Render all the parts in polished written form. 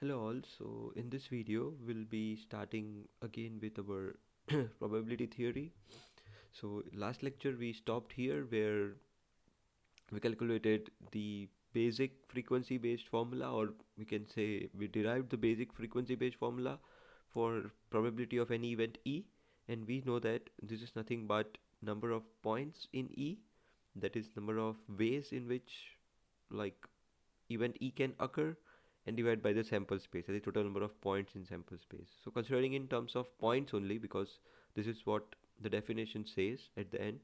Hello all, so in this video we'll be starting again with our probability theory. So last lecture we stopped here where we calculated the basic frequency based formula, or we can say we derived the basic frequency based formula for probability of any event E, and we know that this is nothing but number of points in E, that is number of ways in which like event E can occur, and divide by the sample space, that is total number of points in sample space. So considering in terms of points only, because this is what the definition says at the end,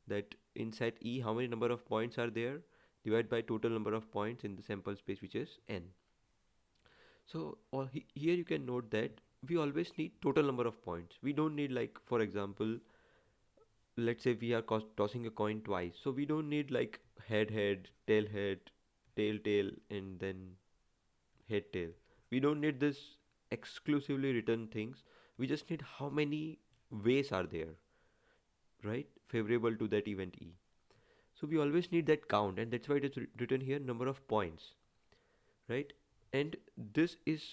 that in set E how many number of points are there, divide by total number of points in the sample space, which is n. So here you can note that we always need total number of points. We don't need, like, for example, let's say we are tossing a coin twice, so we don't need like head, tail, tail, and then head, tail. We don't need this exclusively written things. We just need how many ways are there, right, favorable to that event E. So we always need that count, and that's why it is written here number of points, right? And this is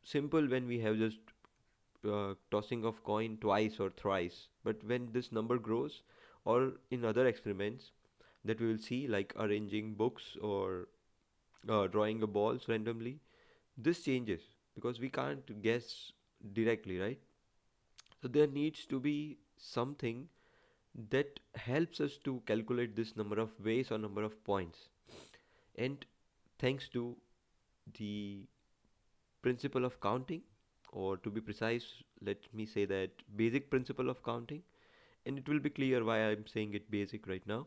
simple when we have just tossing of coin twice or thrice, but when this number grows, or in other experiments that we will see, like arranging books or drawing a balls randomly, this changes because we can't guess directly, right? So there needs to be something that helps us to calculate this number of ways or number of points. And thanks to the principle of counting, or to be precise, let me say that basic principle of counting, and it will be clear why I'm saying it basic right now.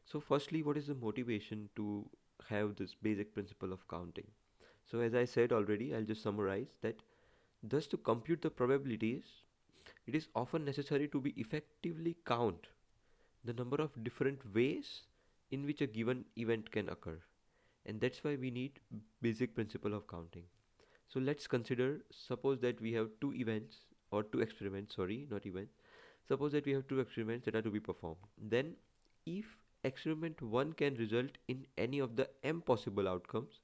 So firstly, what is the motivation to have this basic principle of counting? So as I said already, I'll just summarize that. Thus, to compute the probabilities, it is often necessary to be effectively count the number of different ways in which a given event can occur. And that's why we need basic principle of counting. So let's consider, suppose that we have two events, or two experiments, sorry, not events. Suppose that we have two experiments that are to be performed. Then if experiment 1 can result in any of the m possible outcomes,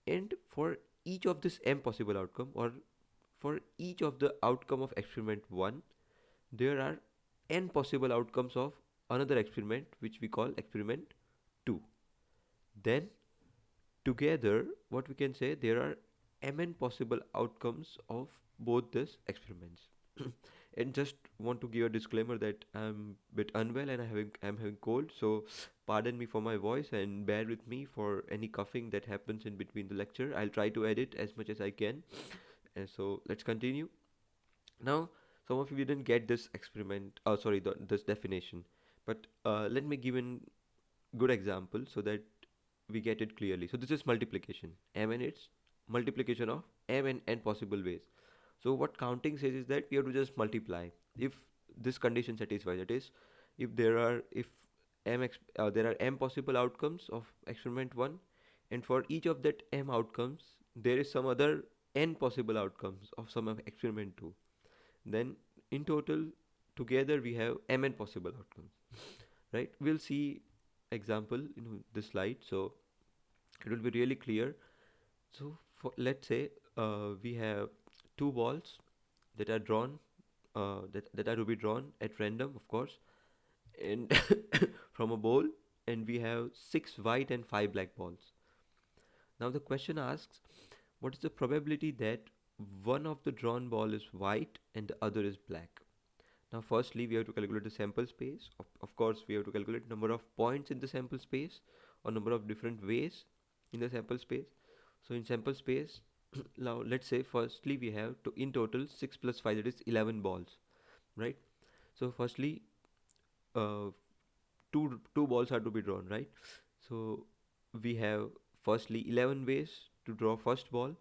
and for each of this m possible outcome, or for each of the outcome of experiment 1, there are n possible outcomes of another experiment which we call experiment 2. Then together, what we can say, there are mn possible outcomes of both these experiments. And just want to give a disclaimer that I'm a bit unwell and I'm having cold, so pardon me for my voice and bear with me for any coughing that happens in between the lecture. I'll try to edit as much as I can. And so let's continue. Now, some of you didn't get this experiment, sorry, this definition, but let me give a good example so that we get it clearly. So this is multiplication. Mn, it's multiplication of m and n possible ways. So what counting says is that we have to just multiply if this condition satisfies. That is, if there are m possible outcomes of experiment 1, and for each of that m outcomes there is some other n possible outcomes of some of experiment 2, then in total together we have mn possible outcomes, right? We'll see example in this slide, so it will be really clear. So let's say we have two balls that are drawn, that are to be drawn at random, of course, and from a bowl, and we have six white and five black balls. Now the question asks, what is the probability that one of the drawn ball is white and the other is black? Now firstly we have to calculate the sample space. Of course we have to calculate number of points in the sample space, or number of different ways in the sample space. So in sample space, now let's say firstly we have to, in total 6 plus 5, that is 11 balls, right? So firstly, uh, two balls are to be drawn, right? So we have firstly 11 ways to draw first ball,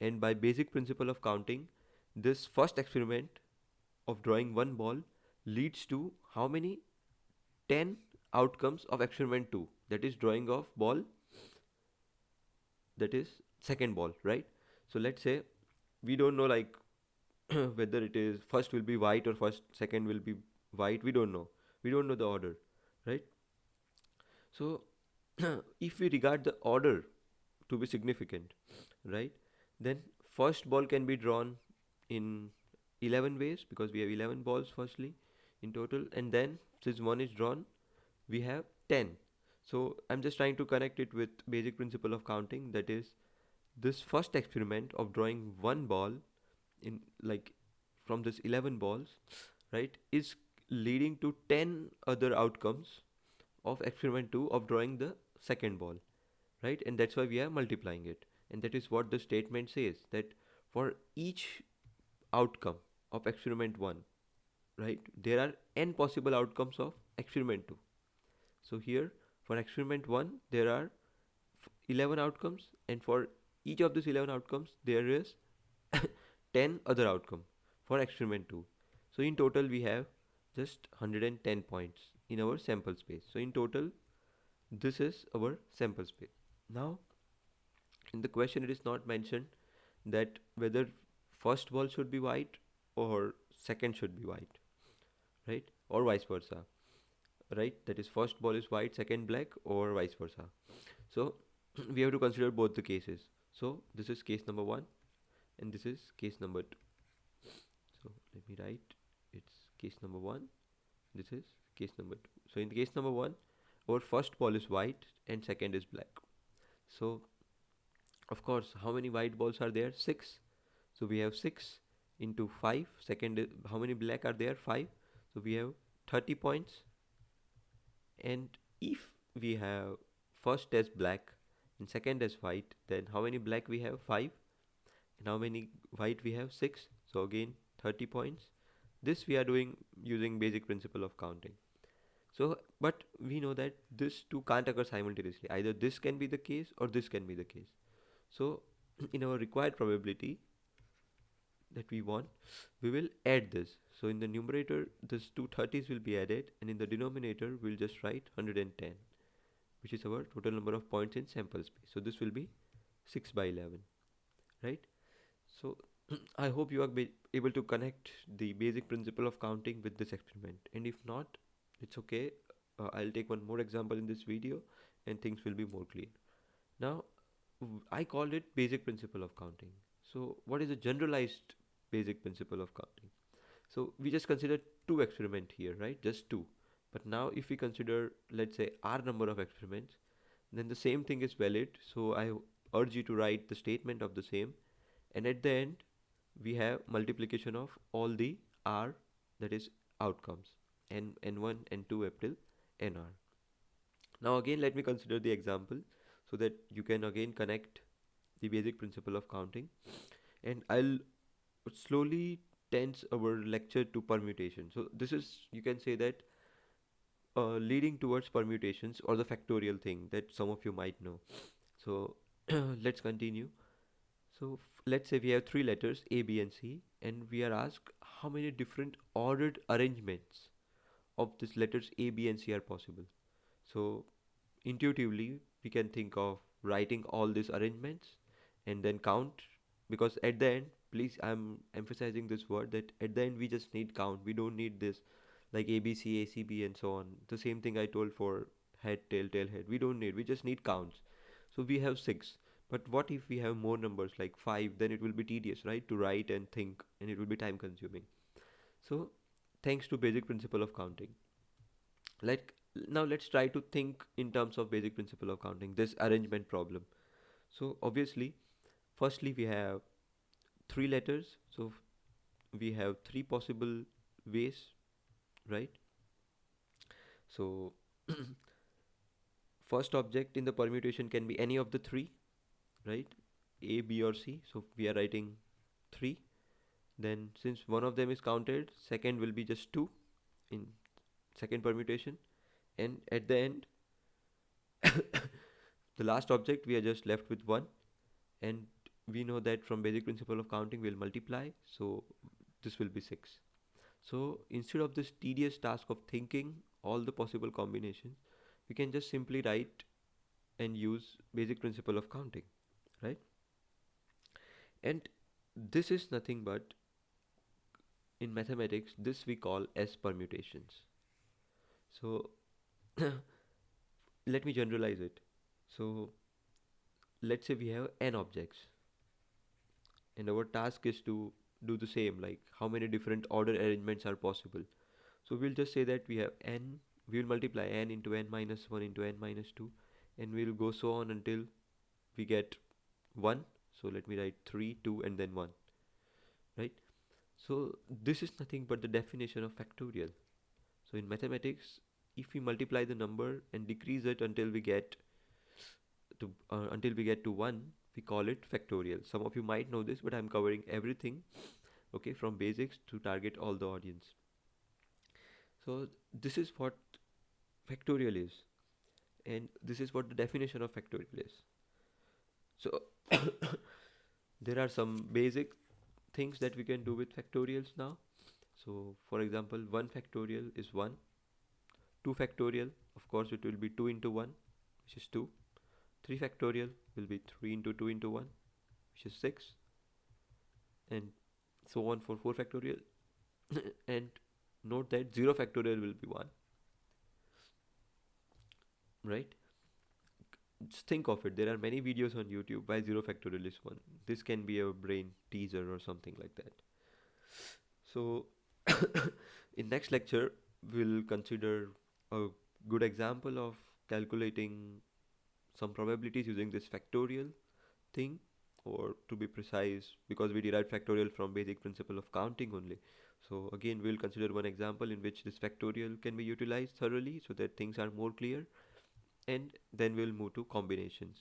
and by basic principle of counting, this first experiment of drawing one ball leads to how many? 10 outcomes of experiment 2, that is drawing of ball, that is second ball, right? So let's say we don't know, like, whether it is first will be white or first second will be white. We don't know the order, right? So if we regard the order to be significant, right, then first ball can be drawn in 11 ways, because we have 11 balls firstly in total, and then since one is drawn, we have 10. So I'm just trying to connect it with basic principle of counting, that is, this first experiment of drawing one ball in, like, from this 11 balls, right, is leading to 10 other outcomes of experiment 2 of drawing the second ball, right? And that's why we are multiplying it. And that is what the statement says, that for each outcome of experiment 1, right, there are n possible outcomes of experiment 2. So here, for experiment 1, there are 11 outcomes, and for each of these 11 outcomes, there is 10 other outcome for experiment 2. So in total, we have just 110 points in our sample space. So in total, this is our sample space. Now, in the question, it is not mentioned that whether first ball should be white or second should be white, right? Or vice versa, right? That is, first ball is white, second black, or vice versa. So we have to consider both the cases. So this is case number 1, and this is case number 2. So let me write, it's case number 1, this is case number 2. So in case number 1, our first ball is white and second is black. So of course, how many white balls are there? 6. So we have 6 into 5. Second is, how many black are there? 5. So we have 30 points. And if we have first as black and second as white, then how many black we have? 5. And how many white we have? 6. So again 30 points. This we are doing using basic principle of counting. So, but we know that this two can't occur simultaneously. Either this can be the case or this can be the case. So in our required probability that we want, we will add this. So in the numerator, this two 30s will be added, and in the denominator, we'll just write 110, which is our total number of points in sample space. So this will be 6 by 11, right? So I hope you are able to connect the basic principle of counting with this experiment. And if not, it's okay. I'll take one more example in this video and things will be more clear. Now, I called it basic principle of counting. So what is a generalized basic principle of counting? So we just consider two experiments here, right? Just two. But now if we consider, let's say, R number of experiments, then the same thing is valid. So I urge you to write the statement of the same. And at the end, we have multiplication of all the R, that is outcomes, n1, n2 up till nr. Now again, let me consider the example so that you can again connect the basic principle of counting. And I'll slowly tense our lecture to permutation. So this is, you can say that, leading towards permutations, or the factorial thing that some of you might know. So let's continue. So let's say we have three letters A, B, and C, and we are asked how many different ordered arrangements of these letters A, B, and C are possible. So intuitively, we can think of writing all these arrangements and then count, because at the end, please, I'm emphasizing this word, that at the end we just need count. We don't need this like ABC, ACB, and so on. The same thing I told for head, tail, head. We don't need, we just need counts. So we have 6. But what if we have more numbers like 5? Then it will be tedious, right, to write and think, and it will be time consuming. So thanks to basic principle of counting, like, now let's try to think in terms of basic principle of counting, this arrangement problem. So obviously, firstly we have three letters, so we have three possible ways, right? So first object in the permutation can be any of the three, right? A, B, or C. So we are writing 3. Then since one of them is counted, second will be just 2 in second permutation. And at the end, the last object, we are just left with 1. And we know that from basic principle of counting, we'll multiply. So this will be 6. So instead of this tedious task of thinking all the possible combinations, we can just simply write and use basic principle of counting, right? And this is nothing but, in mathematics, this we call as permutations. So let me generalize it. So let's say we have n objects, and our task is to do the same, like how many different order arrangements are possible. So we'll just say that we have n, we will multiply n into n minus 1 into n minus 2, and we'll go so on until we get 1. So let me write 3, 2, and then 1, right? So this is nothing but the definition of factorial. So in mathematics, if we multiply the number and decrease it until we get to 1, we call it factorial. Some of you might know this, but I'm covering everything, okay, from basics to target all the audience. So this is what factorial is, and this is what the definition of factorial is. So there are some basic things that we can do with factorials now. So for example, 1 factorial is 1. 2 factorial, of course it will be 2 into 1, which is 2. 3 factorial will be 3 into 2 into 1, which is 6, and so on for 4 factorial. And note that 0 factorial will be 1, right? Just think of it, there are many videos on YouTube why 0 factorial is 1. This can be a brain teaser or something like that. So in next lecture we'll consider a good example of calculating some probabilities using this factorial thing, or to be precise, because we derived factorial from basic principle of counting only. So again we'll consider one example in which this factorial can be utilized thoroughly so that things are more clear, and then we'll move to combinations.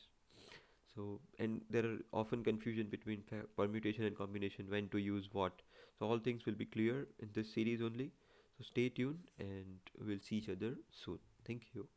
So, and there are often confusion between permutation and combination, when to use what. So all things will be clear in this series only. So stay tuned and we'll see each other soon. Thank you.